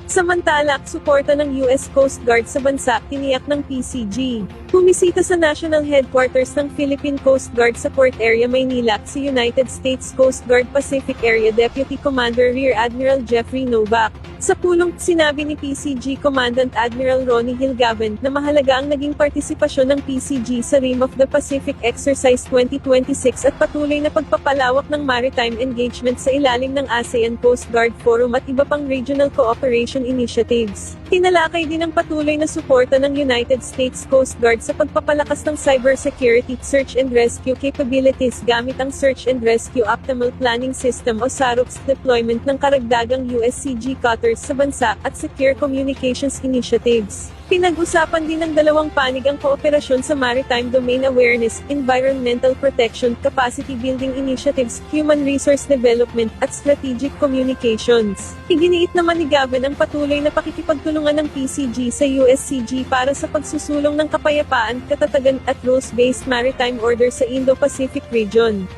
Samantala, suporta ng US Coast Guard sa bansa, tiniyak ng PCG. Bumisita sa national headquarters ng Philippine Coast Guard sa Port Area, Maynila, si United States Coast Guard Pacific Area Deputy Commander Rear Admiral Jeffrey Novak. Sa pulong, sinabi ni PCG Commandant Admiral Ronnie Hilgaben na mahalaga ang naging partisipasyon ng PCG sa Rim of the Pacific Exercise 2026 at patuloy na pagpapalawak ng maritime engagement sa ilalim ng ASEAN Coast Guard Forum at iba pang regional cooperation initiatives. Tinalakay din ang patuloy na suporta ng United States Coast Guard sa pagpapalakas ng cybersecurity, search and rescue capabilities gamit ang Search and Rescue Optimal Planning System o SAROPS, deployment ng karagdagang USCG cutters sa bansa, at secure communications initiatives. Pinag-usapan din ng dalawang panig ang kooperasyon sa maritime domain awareness, environmental protection, capacity building initiatives, human resource development, at strategic communications. Iginiit naman ni Gaben ang patuloy na pakikipagtulungan ng PCG sa USCG para sa pagsusulong ng kapayapaan, katatagan, at rules-based maritime order sa Indo-Pacific region.